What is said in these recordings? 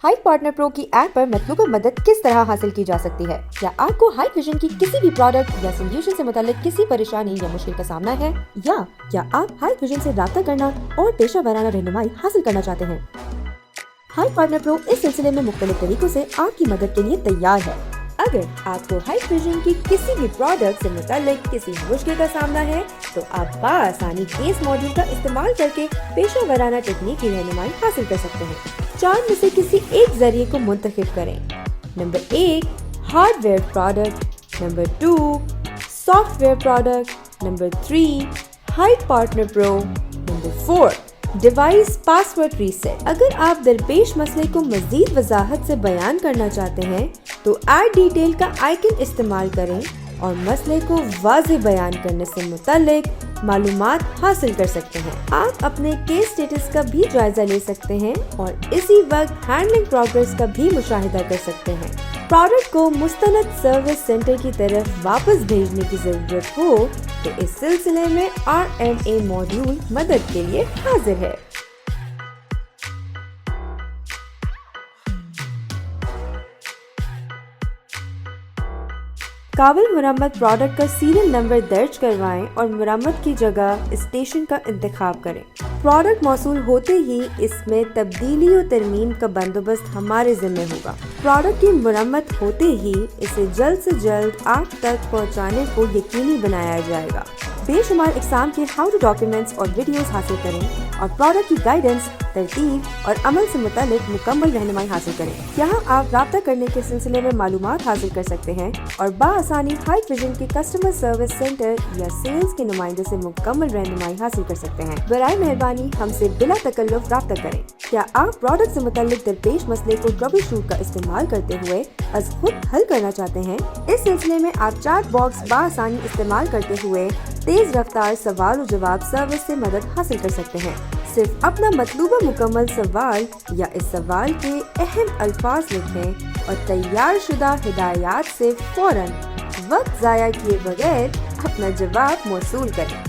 Height partner pro की app पर मतलूबा मदद किस तरह हासिल की जा सकती है? क्या आपको हाइट विजन की किसी भी प्रोडक्ट या सोल्यूशन से मुतालिक किसी परेशानी या मुश्किल का सामना है, या क्या आप हाइट विजन से राब्ता करना और पेशा वाराना रहनुमाई हासिल करना चाहते हैं? हाइट पार्टनर प्रो इस सिलसिले में मुख्तलिफ तरीकों से आपकी मदद के लिए तैयार है। अगर आपको हाइट विजन की किसी भी प्रोडक्ट से मुतालिक किसी मुश्किल का सामना है, तो आप बाआसानी केस मॉड्यूल का इस्तेमाल करके पेशा वाराना टेक्निक की रहनुमाई हासिल कर सकते हैं। 4 में से किसी एक जरिए को मुंतखब करें। Number 1 hardware product, number 2 software product, number 3 height partner pro, number 4 device password reset. अगर आप दरपेश मसले को मजीद वजाहत से बयान करना चाहते हैं, तो ऐड डिटेल का आइकन इस्तेमाल करें और मसले को वाज़ेह बयान करने से मुतालिक मालूमात हासिल कर सकते हैं। आप अपने केस स्टेटस का भी जायजा ले सकते हैं और इसी वक्त हैंडलिंग प्रोग्रेस का भी मुशाहिदा कर सकते हैं। प्रोडक्ट को मुस्तनद सर्विस सेंटर की तरफ वापस भेजने की जरूरत हो, तो इस सिलसिले में RMA मॉड्यूल मदद के लिए हाजिर है। काबिल मुरम्मत प्रोडक्ट का सीरियल नंबर दर्ज करवाएं और मुरम्मत की जगह स्टेशन का इंतखाब करें। प्रोडक्ट मौसूल होते ही इसमें तब्दीली और तरमीम का बंदोबस्त हमारे जिम्मे होगा। प्रोडक्ट की मुरम्मत होते ही इसे जल्द से जल्द आप तक पहुंचाने को यकीनी बनाया जाएगा। बेशुमार इकसाम के हाउ टू डॉक्यूमेंट्स और वीडियोस हासिल करें और प्रोडक्ट की गाइडेंस, तरतीब और अमल से मुतालिक मुकम्मल रहनुमाई हासिल करें। यहाँ आप राब्ता करने के सिलसिले में मालूमात हासिल कर सकते हैं और बाआसानी हाइट विजन के कस्टमर सर्विस सेंटर या सेल्स के नुमाइंदे से मुकम्मल रहनुमाई हासिल कर सकते हैं। बराए मेहरबानी हमसे बिला तकल्लुफ राब्ता करें। क्या आप प्रोडक्ट से मुतालिक दरपेश मसले को ट्रबल शूट का इस्तेमाल करते हुए अज खुद हल करना चाहते हैं? इस सिलसिले में आप चैट बॉक्स बाआसानी इस्तेमाल करते हुए तेज रफ्तार सवाल और जवाब सर्विस से मदद हासिल कर सकते हैं। सिर्फ अपना मतलूबा मुकम्मल सवाल या इस सवाल के अहम अल्फाज लिखें और तैयार शुदा हिदायत से फौरन वक्त ज़ाया किए बगैर अपना जवाब मौसूल करें।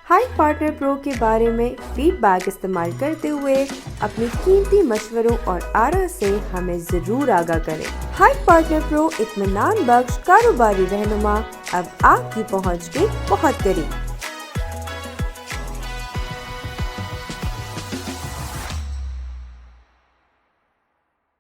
हाइट पार्टनर प्रो के बारे में फीडबैक इस्तेमाल करते हुए अपने कीमती मशवरों और आरा से हमें ज़रूर आगाह करें। हाइट पार्टनर प्रो इत्मीनान बख्श कारोबारी रहनुमा अब आपकी पहुंच के बहुत करीब।